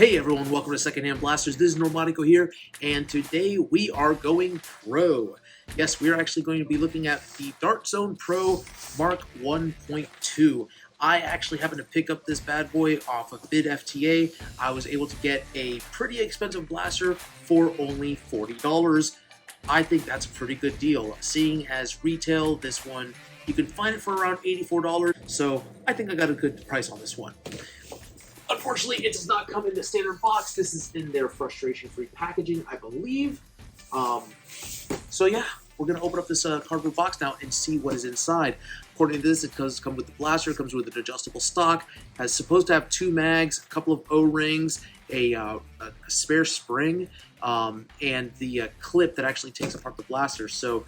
Hey everyone, welcome to Secondhand Blasters. This is Normatico here, and today we are going pro. Yes, we are actually going to be looking at the Dart Zone Pro Mark 1.2. I actually happened to pick up this bad boy off of BidFTA. I was able to get a pretty expensive blaster for only $40. I think that's a pretty good deal. Seeing as retail, this one, you can find it for around $84, so I think I got a good price on this one. Unfortunately, it does not come in the standard box. This is in their frustration-free packaging, I believe. So yeah, we're going to open up this cardboard box now and see what is inside. According to this, it does come with the blaster, it comes with an adjustable stock, has supposed to have 2 mags, a couple of O-rings, a spare spring, and the clip that actually takes apart the blaster. So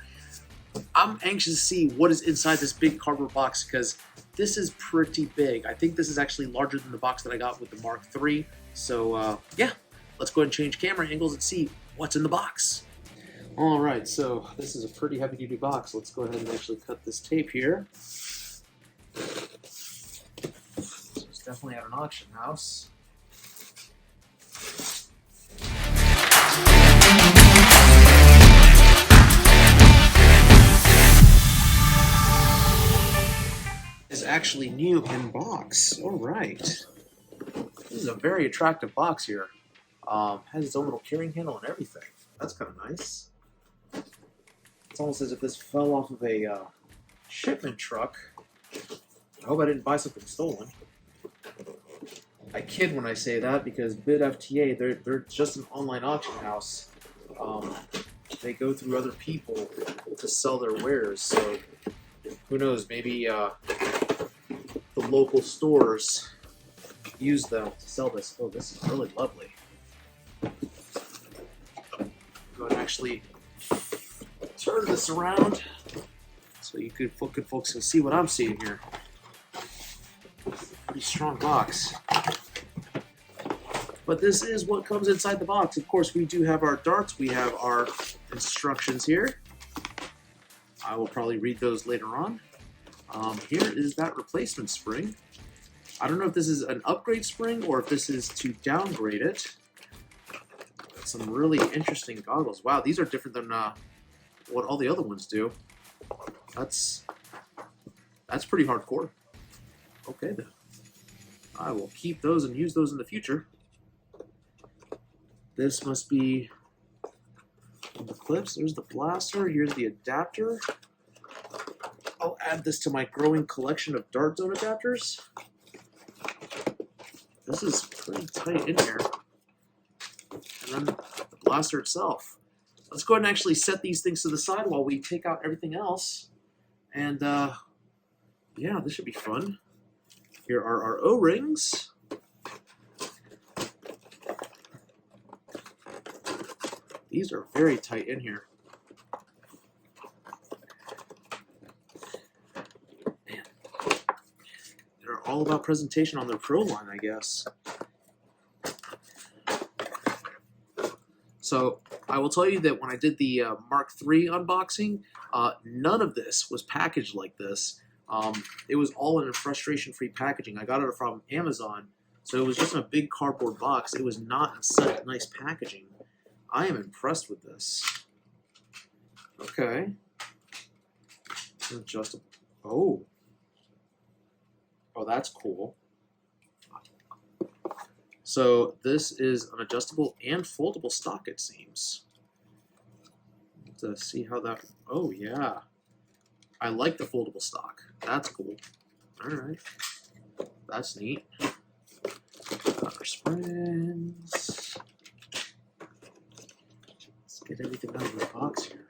I'm anxious to see what is inside this big cardboard box because this is pretty big. I think this is actually larger than the box that I got with the Mark III. So yeah, let's go ahead and change camera angles and see what's in the box. All right, so this is a pretty heavy duty box. Let's go ahead and actually cut this tape here. So it's definitely at an auction house. Is actually new in box. All right, this is a very attractive box here. Has its own little carrying handle and everything. That's kind of nice. It's almost as if this fell off of a shipment truck. I hope I didn't buy something stolen. I kid when I say that because BidFTA, they're just an online auction house. They go through other people to sell their wares, so who knows, maybe the local stores use them to sell this. Oh, this is really lovely. Go and actually turn this around so you good folks can see what I'm seeing here. Pretty strong box. But this is what comes inside the box. Of course, we do have our darts. We have our instructions here. I will probably read those later on. Here is that replacement spring. I don't know if this is an upgrade spring or if this is to downgrade it. Some really interesting goggles. Wow, these are different than what all the other ones do. That's pretty hardcore. Okay then. I will keep those and use those in the future. This must be the clips. There's the blaster. Here's the adapter. I'll add this to my growing collection of Dart Zone adapters. This is pretty tight in here. And then the blaster itself. Let's go ahead and actually set these things to the side while we take out everything else. And yeah, this should be fun. Here are our O-rings. These are very tight in here. Man, they're all about presentation on their Pro line, I guess. So I will tell you that when I did the Mark III unboxing, none of this was packaged like this. It was all in a frustration-free packaging. I got it from Amazon, so it was just in a big cardboard box. It was not in such nice packaging. I am impressed with this. Okay. Adjustable. Oh. Oh, that's cool. So this is an adjustable and foldable stock, it seems. To see how that... Oh, yeah. I like the foldable stock. That's cool. All right. That's neat. Got our springs. Get everything out of the box here.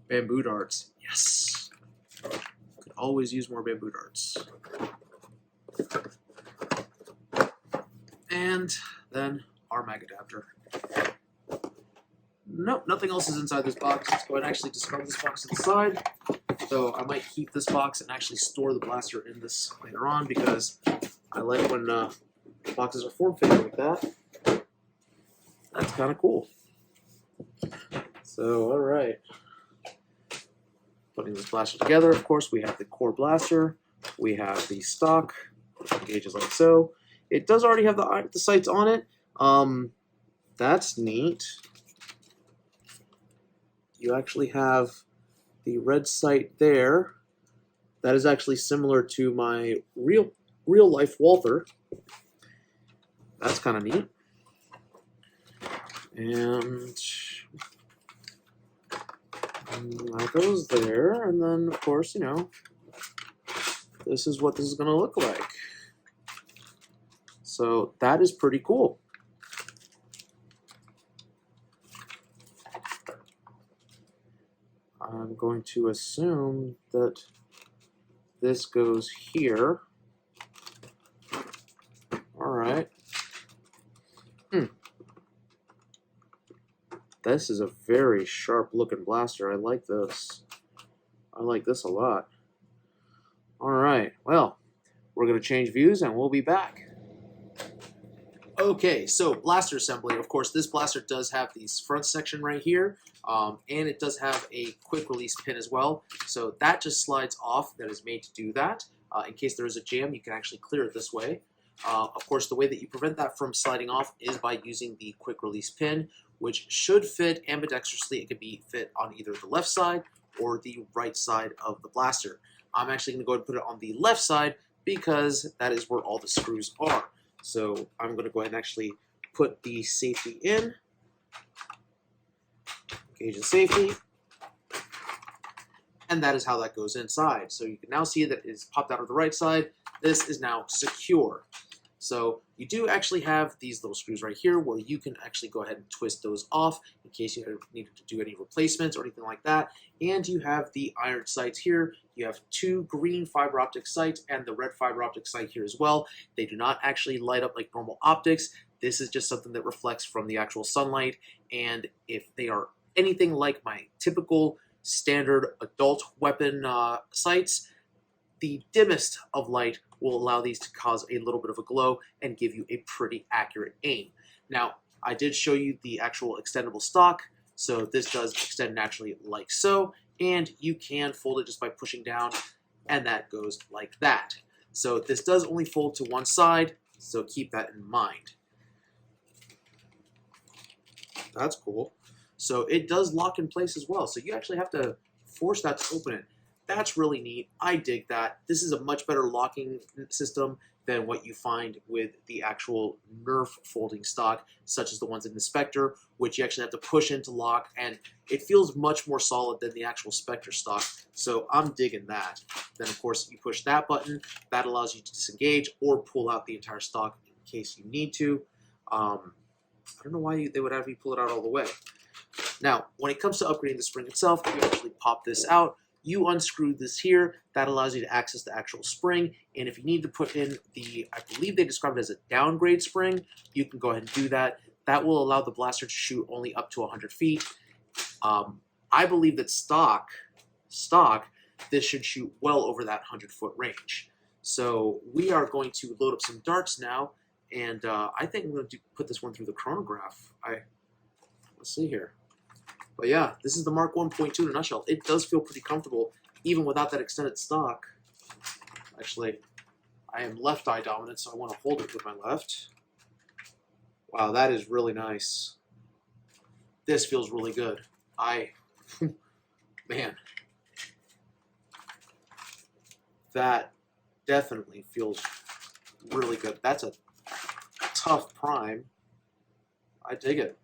Bamboo darts. Yes. Could always use more bamboo darts. And then our mag adapter. Nope, nothing else is inside this box. Let's go ahead and actually discard this box to the side. So I might keep this box and actually store the blaster in this later on because I like when boxes are form-fitted like that. That's kind of cool. So, alright. Putting this blaster together, of course, we have the core blaster. We have the stock, which engages like so. It does already have the sights on it. That's neat. You actually have the red sight there. That is actually similar to my real life Walther. That's kind of neat. And that goes there. And then, of course, you know, this is what this is going to look like. So that is pretty cool. I'm going to assume that this goes here. All right. This is a very sharp looking blaster. I like this. I like this a lot. All right. Well, we're going to change views and we'll be back. Okay, so blaster assembly. Of course, this blaster does have the front section right here, and it does have a quick release pin as well. So that just slides off. That is made to do that. In case there is a jam, you can actually clear it this way. Of course, the way that you prevent that from sliding off is by using the quick release pin, which should fit ambidextrously. It can be fit on either the left side or the right side of the blaster. I'm actually going to go ahead and put it on the left side because that is where all the screws are. So I'm going to go ahead and actually put the safety in, gauge of safety, and that is how that goes inside. So you can now see that it's popped out of the right side. This is now secure. So you do actually have these little screws right here where you can actually go ahead and twist those off in case you needed to do any replacements or anything like that. And you have the iron sights here. You have two green fiber optic sights and the red fiber optic sight here as well. They do not actually light up like normal optics. This is just something that reflects from the actual sunlight. And if they are anything like my typical standard adult weapon sights, the dimmest of light will allow these to cause a little bit of a glow and give you a pretty accurate aim. Now, I did show you the actual extendable stock, so this does extend naturally like so, and you can fold it just by pushing down, and that goes like that. So this does only fold to one side, so keep that in mind. That's cool. So it does lock in place as well, so you actually have to force that to open it. That's really neat. I dig that. This is a much better locking system than what you find with the actual Nerf folding stock, such as the ones in the Spectre, which you actually have to push in to lock, and it feels much more solid than the actual Spectre stock. So I'm digging that. Then, of course, you push that button. That allows you to disengage or pull out the entire stock in case you need to. I don't know why they would have you pull it out all the way. Now, when it comes to upgrading the spring itself, you actually pop this out. You unscrew this here. That allows you to access the actual spring. And if you need to put in the, I believe they describe it as a downgrade spring, you can go ahead and do that. That will allow the blaster to shoot only up to 100 feet. I believe that stock, this should shoot well over that 100-foot range. So we are going to load up some darts now. And I think I'm going to put this one through the chronograph. Let's see here. But yeah, this is the Mark 1.2 in a nutshell. It does feel pretty comfortable, even without that extended stock. Actually, I am left eye dominant, so I want to hold it with my left. Wow, that is really nice. This feels really good. Man. That definitely feels really good. That's a tough prime. I dig it.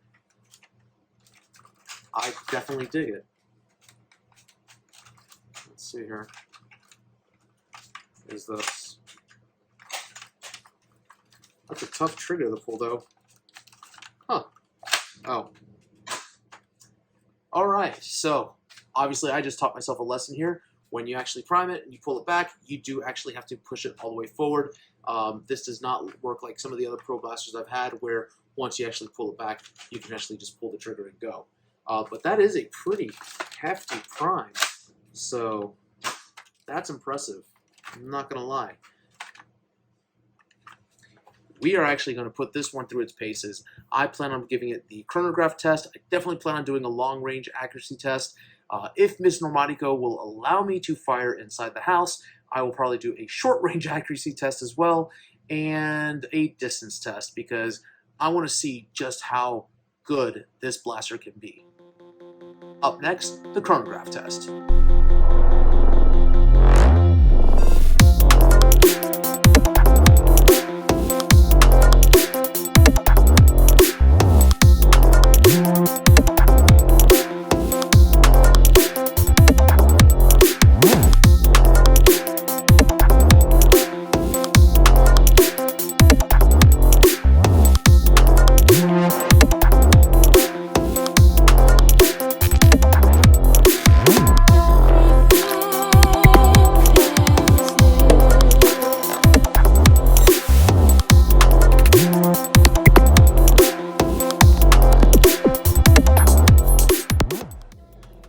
I definitely dig it. Let's see here. Is this? That's a tough trigger to pull, though. Huh. Oh. All right. So, obviously, I just taught myself a lesson here. When you actually prime it and you pull it back, you do actually have to push it all the way forward. This does not work like some of the other Pro Blasters I've had, where once you actually pull it back, you can actually just pull the trigger and go. But that is a pretty hefty prime, so that's impressive. I'm not going to lie. We are actually going to put this one through its paces. I plan on giving it the chronograph test. I definitely plan on doing a long-range accuracy test. If Miss Normatico will allow me to fire inside the house, I will probably do a short-range accuracy test as well and a distance test because I want to see just how good this blaster can be. Up next, the chronograph test.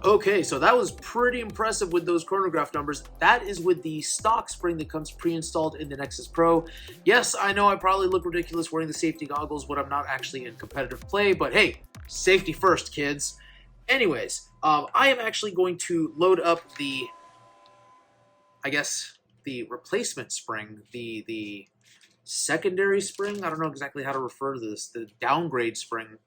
Okay, so that was pretty impressive with those chronograph numbers. That is with the stock spring that comes pre-installed in the Nexus Pro. Yes, I know I probably look ridiculous wearing the safety goggles when I'm not actually in competitive play, but hey, safety first, kids. Anyways, I am actually going to load up the, I guess, the replacement spring, the secondary spring. I don't know exactly how to refer to this, the downgrade spring.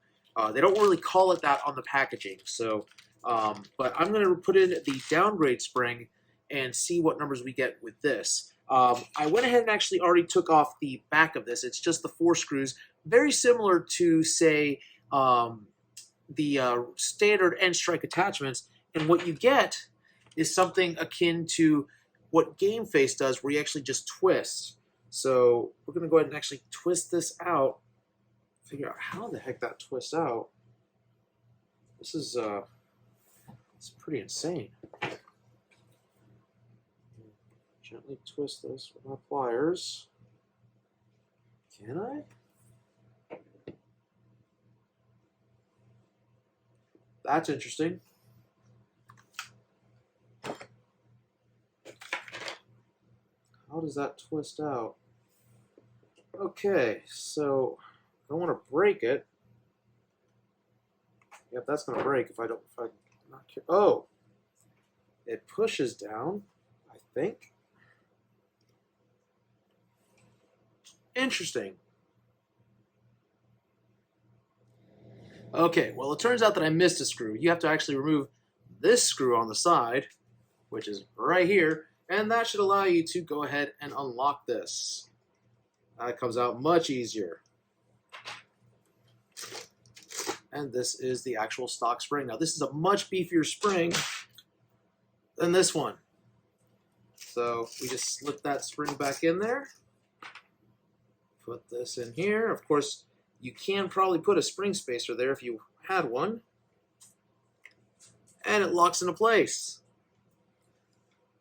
They don't really call it that on the packaging, so... but I'm going to put in the downgrade spring and see what numbers we get with this. I went ahead and actually already took off the back of this. It's just the 4 screws, very similar to, say, the standard end strike attachments. And what you get is something akin to what Game Face does, where you actually just twist. So we're going to go ahead and actually twist this out, figure out how the heck that twists out. This is... it's pretty insane. Gently twist this with my pliers. Can I? That's interesting. How does that twist out? Okay, so I don't want to break it. Yep, that's going to break if I don't... Oh, it pushes down, I think. Interesting. Okay, well, it turns out that I missed a screw. You have to actually remove this screw on the side, which is right here, and that should allow you to go ahead and unlock this. That comes out much easier. And this is the actual stock spring. Now, this is a much beefier spring than this one. So we just slip that spring back in there. Put this in here. Of course, you can probably put a spring spacer there if you had one. And it locks into place.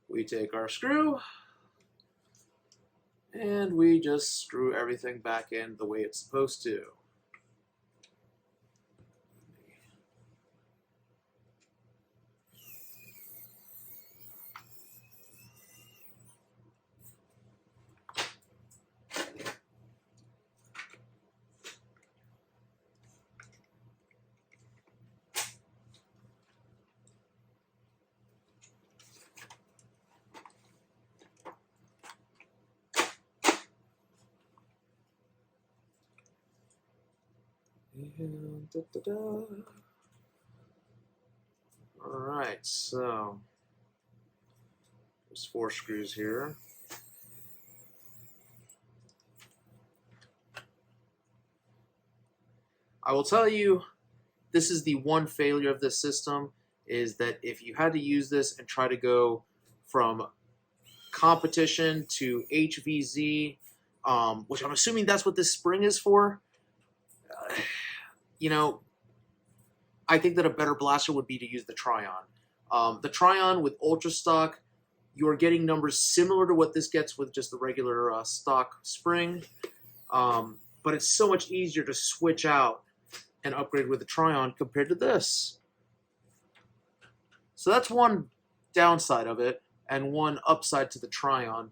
We take our screw. And we just screw everything back in the way it's supposed to. And Alright, so there's 4 screws here. I will tell you, this is the one failure of this system, is that if you had to use this and try to go from competition to HVZ, which I'm assuming that's what this spring is for, you know, I think that a better blaster would be to use the Tryon. The Tryon with Ultra Stock, you are getting numbers similar to what this gets with just the regular stock spring, but it's so much easier to switch out and upgrade with the Tryon compared to this. So that's one downside of it, and one upside to the Tryon.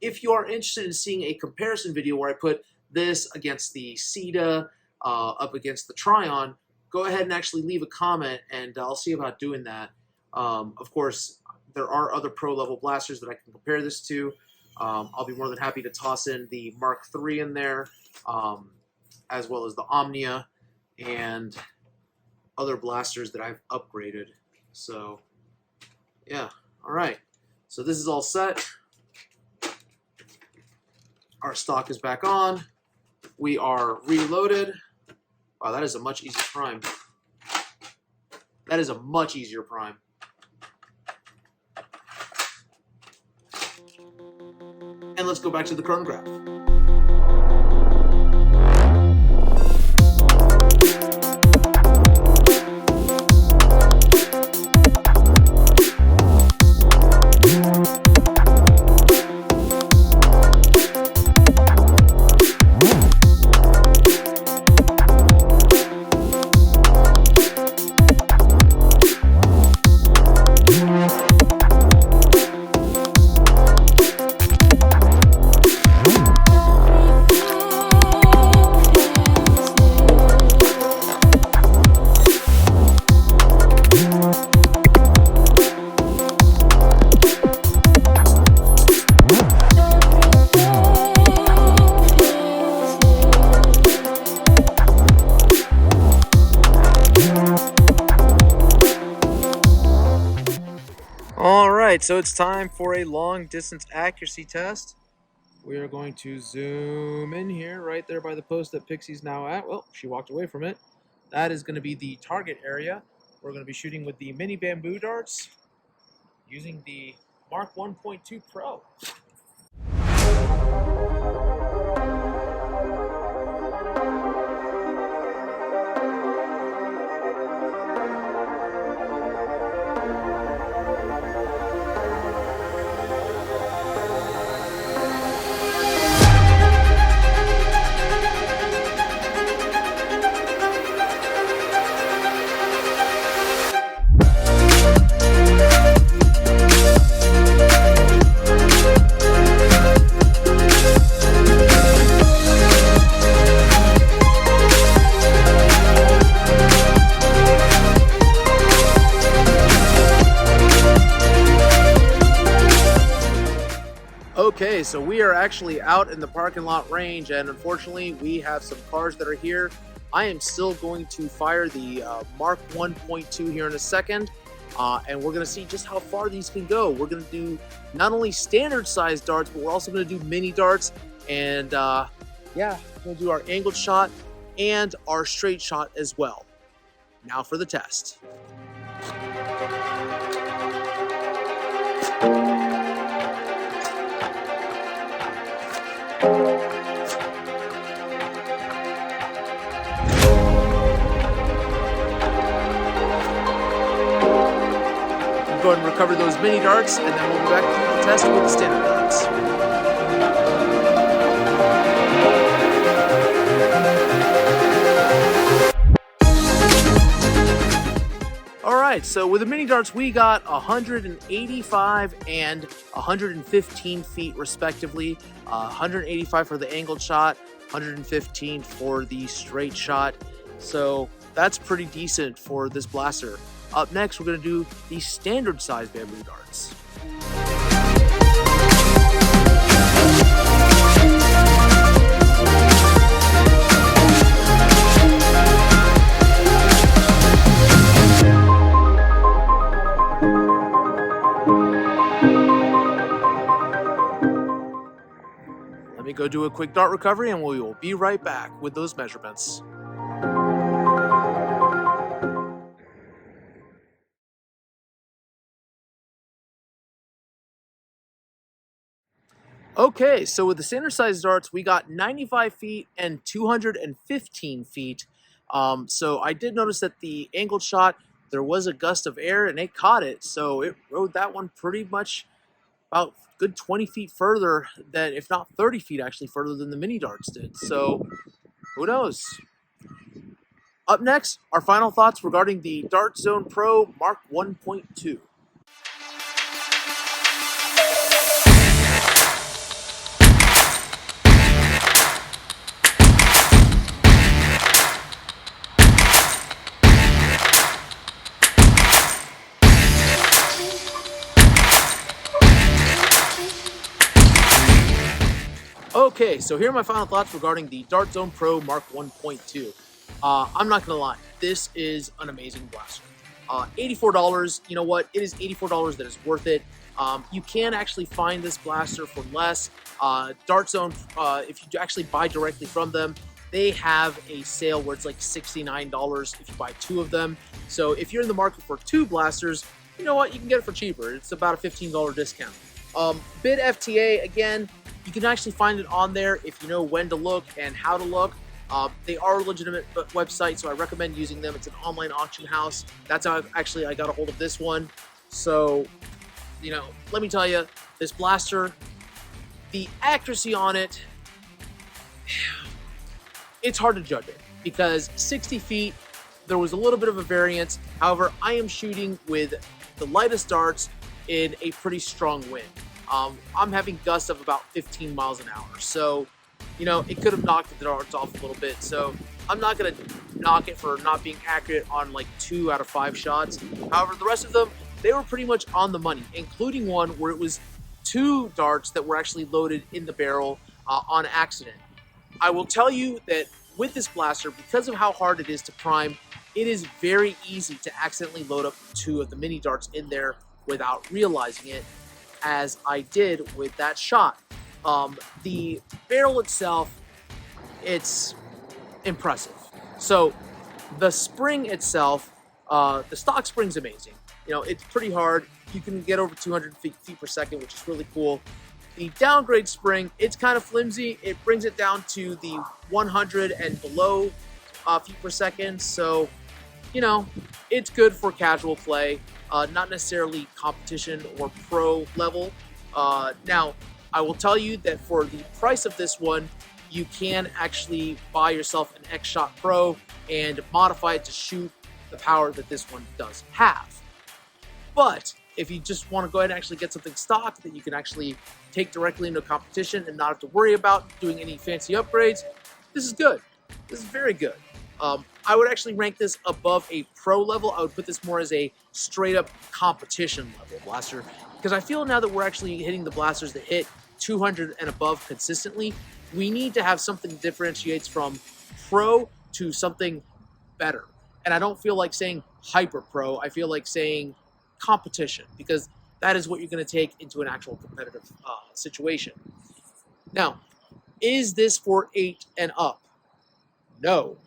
If you are interested in seeing a comparison video where I put this against the CETA, up against the Tryon, go ahead and actually leave a comment, and I'll see about doing that. Of course, there are other pro level blasters that I can compare this to. I'll be more than happy to toss in the Mark III in there, as well as the Omnia and other blasters that I've upgraded. So, yeah, all right. So this is all set. Our stock is back on. We are reloaded. Wow, that is a much easier prime. That is a much easier prime. And let's go back to the chronograph. Alright, so it's time for a long distance accuracy test. We are going to zoom in here, right there by the post that Pixie's now at. Well, she walked away from it. That is going to be the target area. We're going to be shooting with the mini bamboo darts using the Mark 1.2 Pro. Okay, so we are actually out in the parking lot range, and unfortunately we have some cars that are here. I am still going to fire the Mark 1.2 here in a second, and we're going to see just how far these can go. We're going to do not only standard size darts, but we're also going to do mini darts, and yeah, we're going to do our angled shot and our straight shot as well. Now for the test. Go ahead and recover those mini darts, and then we'll be back to the test with the standard darts. Alright, so with the mini darts we got 185 and 115 feet respectively. 185 for the angled shot, 115 for the straight shot. So that's pretty decent for this blaster. Up next, we're going to do the standard size bamboo darts. Let me go do a quick dart recovery, and we will be right back with those measurements. Okay, so with the standard size darts, we got 95 feet and 215 feet. So I did notice that the angled shot, there was a gust of air and it caught it. So it rode that one pretty much about good 20 feet further than, if not 30 feet actually further than the mini darts did. So who knows? Up next, our final thoughts regarding the Dart Zone Pro Mark 1.2. Okay, so here are my final thoughts regarding the Dart Zone Pro Mark 1.2. I'm not gonna lie, this is an amazing blaster. $84, you know what? It is $84 that is worth it. You can actually find this blaster for less. Dart Zone, if you actually buy directly from them, they have a sale where it's like $69 if you buy two of them. So if you're in the market for two blasters, you know what? You can get it for cheaper. It's about a $15 discount. BidFTA, again, you can actually find it on there if you know when to look and how to look. They are a legitimate website, so I recommend using them. It's an online auction house. That's how I got a hold of this one. So, you know, let me tell you, this blaster, the accuracy on it, it's hard to judge it because 60 feet, there was a little bit of a variance. However, I am shooting with the lightest darts in a pretty strong wind. I'm having gusts of about 15 miles an hour. So, you know, it could have knocked the darts off a little bit. So I'm not going to knock it for not being accurate on like 2 out of 5 shots. However, the rest of them, they were pretty much on the money, including one where it was 2 darts that were actually loaded in the barrel on accident. I will tell you that with this blaster, because of how hard it is to prime, it is very easy to accidentally load up 2 of the mini darts in there without realizing it, as I did with that shot. The barrel itself, it's impressive. So the spring itself, the stock spring's amazing. You know, it's pretty hard. You can get over 200 feet per second, which is really cool. The downgrade spring, it's kind of flimsy. It brings it down to the 100 and below feet per second. So, you know, it's good for casual play, not necessarily competition or pro level. Now, I will tell you that for the price of this one, you can actually buy yourself an X-Shot Pro and modify it to shoot the power that this one does have. But if you just want to go ahead and actually get something stock that you can actually take directly into a competition and not have to worry about doing any fancy upgrades, this is good. This is very good. I would actually rank this above a pro level. I would put this more as a straight up competition level blaster, because I feel now that we're actually hitting the blasters that hit 200 and above consistently, we need to have something that differentiates from pro to something better. And I don't feel like saying hyper pro. I feel like saying competition, because that is what you're going to take into an actual competitive situation. Now, is this for 8 and up? No,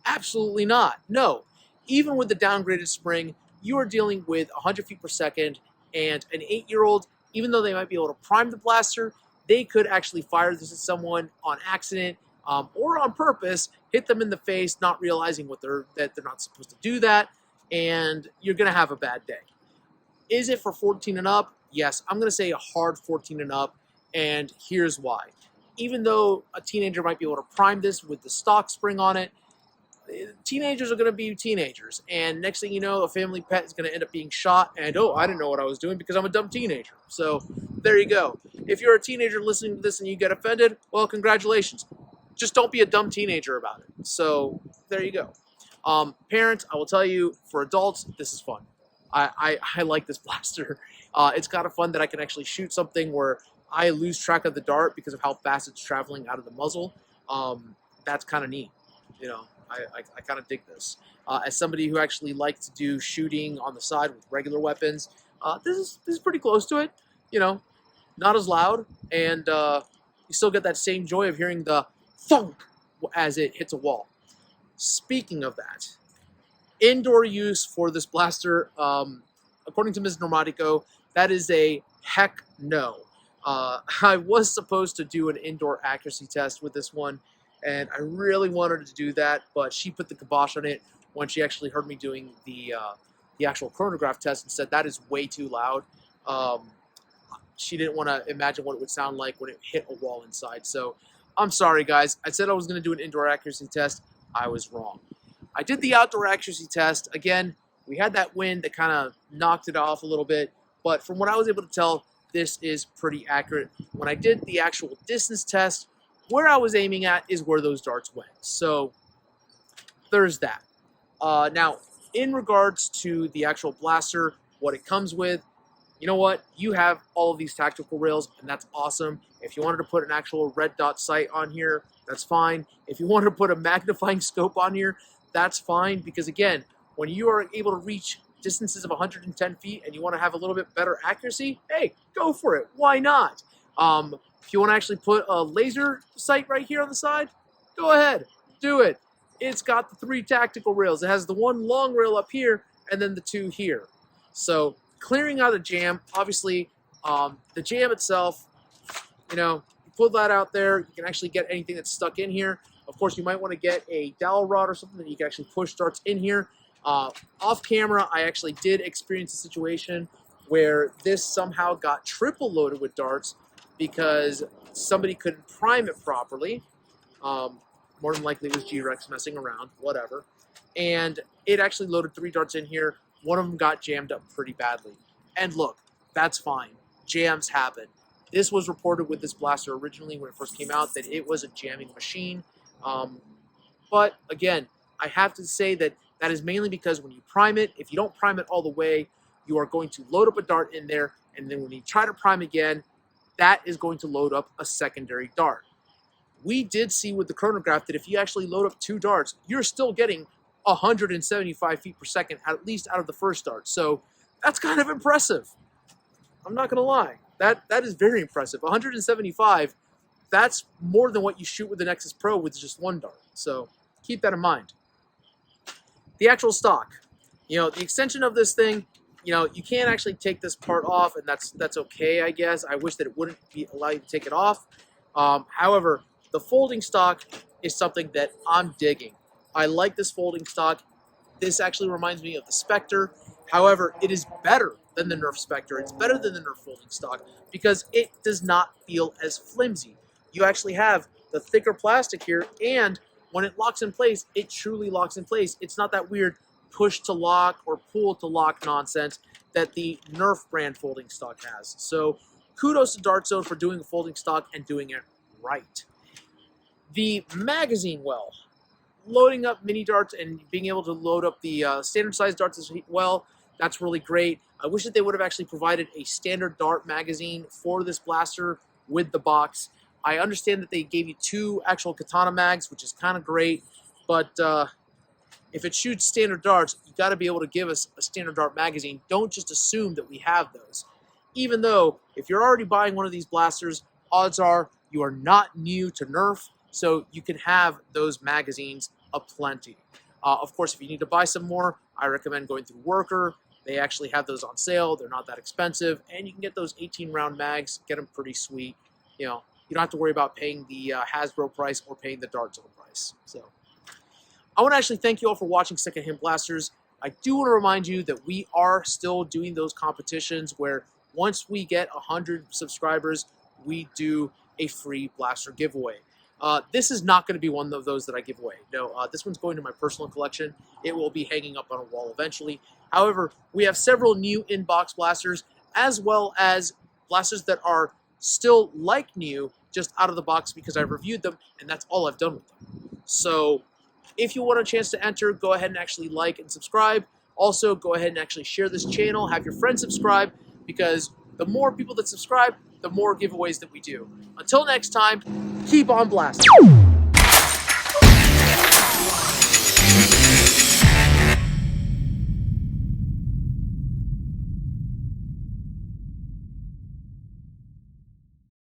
absolutely not. No, even with the downgraded spring, you are dealing with 100 feet per second, and an 8-year-old, even though they might be able to prime the blaster, they could actually fire this at someone on accident or on purpose, hit them in the face, not realizing that they're not supposed to do that, and you're going to have a bad day. Is it for 14 and up? Yes, I'm going to say a hard 14 and up, and here's why. Even though a teenager might be able to prime this with the stock spring on it, teenagers are going to be teenagers, and next thing you know, a family pet is going to end up being shot, and oh, I didn't know what I was doing because I'm a dumb teenager. So there you go. If you're a teenager listening to this and you get offended, well, congratulations. Just don't be a dumb teenager about it. So there you go. Parents, I will tell you, for adults, this is fun. I like this blaster. It's kind of fun that I can actually shoot something where I lose track of the dart because of how fast it's traveling out of the muzzle. That's kind of neat. You know, I kind of dig this. As somebody who actually likes to do shooting on the side with regular weapons, this is pretty close to it. You know, not as loud, and you still get that same joy of hearing the thunk as it hits a wall. Speaking of that, indoor use for this blaster, according to Ms. Normatico, that is a heck no. I was supposed to do an indoor accuracy test with this one, and I really wanted to do that, but she put the kibosh on it when she actually heard me doing the actual chronograph test and said that is way too loud. She didn't want to imagine what it would sound like when it hit a wall inside. So I'm sorry, guys. I said I was going to do an indoor accuracy test. I was wrong. I did the outdoor accuracy test. Again, we had that wind that kind of knocked it off a little bit, but from what I was able to tell, this is pretty accurate. When I did the actual distance test, where I was aiming at is where those darts went. So there's that. Now, in regards to the actual blaster, what it comes with, you know what? You have all of these tactical rails, and that's awesome. If you wanted to put an actual red dot sight on here, that's fine. If you wanted to put a magnifying scope on here, that's fine. Because again, when you are able to reach distances of 110 feet and you want to have a little bit better accuracy, hey, go for it. Why not? If you want to actually put a laser sight right here on the side, go ahead, do it. It's got the 3 tactical rails. It has the 1 long rail up here and then the 2 here. So clearing out a jam, obviously, the jam itself, you know, you pull that out there, you can actually get anything that's stuck in here. Of course, you might want to get a dowel rod or something that you can actually push darts in here. Off camera, I actually did experience a situation where this somehow got triple loaded with darts because somebody couldn't prime it properly. More than likely it was G-Rex messing around, whatever. And it actually loaded 3 darts in here. One of them got jammed up pretty badly. And look, that's fine. Jams happen. This was reported with this blaster originally when it first came out that it was a jamming machine. But again, I have to say that that is mainly because when you prime it, if you don't prime it all the way, you are going to load up a dart in there. And then when you try to prime again, that is going to load up a secondary dart. We did see with the chronograph that if you actually load up 2 darts, you're still getting 175 feet per second, at least out of the first dart. So that's kind of impressive. I'm not going to lie. That is very impressive. 175, that's more than what you shoot with the Nexus Pro with just 1 dart. So keep that in mind. The actual stock. You know, the extension of this thing, you know, you can't actually take this part off, and that's okay, I guess. I wish that it wouldn't allow you to take it off. However, the folding stock is something that I'm digging. I like this folding stock. This actually reminds me of the Spectre. However, it is better than the Nerf Spectre. It's better than the Nerf folding stock because it does not feel as flimsy. You actually have the thicker plastic here, and when it locks in place, it truly locks in place. It's not that weird push to lock or pull to lock nonsense that the Nerf brand folding stock has. So kudos to Dart Zone for doing a folding stock and doing it right. The magazine well, loading up mini darts and being able to load up the standard size darts as well, that's really great. I wish that they would have actually provided a standard dart magazine for this blaster with the box. I understand that they gave you 2 actual katana mags, which is kind of great, but if it shoots standard darts, you got to be able to give us a standard dart magazine. Don't just assume that we have those. Even though, if you're already buying one of these blasters, odds are you are not new to Nerf, so you can have those magazines aplenty. Of course, if you need to buy some more, I recommend going through Worker. They actually have those on sale. They're not that expensive, and you can get those 18-round mags, get them pretty sweet. You know, you don't have to worry about paying the Hasbro price or paying the Dart Zone price. So I want to actually thank you all for watching Secondhand Blasters. I do want to remind you that we are still doing those competitions where once we get 100 subscribers, we do a free blaster giveaway. This is not going to be one of those that I give away. No, this one's going to my personal collection. It will be hanging up on a wall eventually. However, we have several new in-box blasters, as well as blasters that are still like new, just out of the box because I reviewed them, and that's all I've done with them. So if you want a chance to enter, go ahead and actually like and subscribe. Also, go ahead and actually share this channel, have your friends subscribe, because the more people that subscribe, the more giveaways that we do. Until next time, keep on blasting.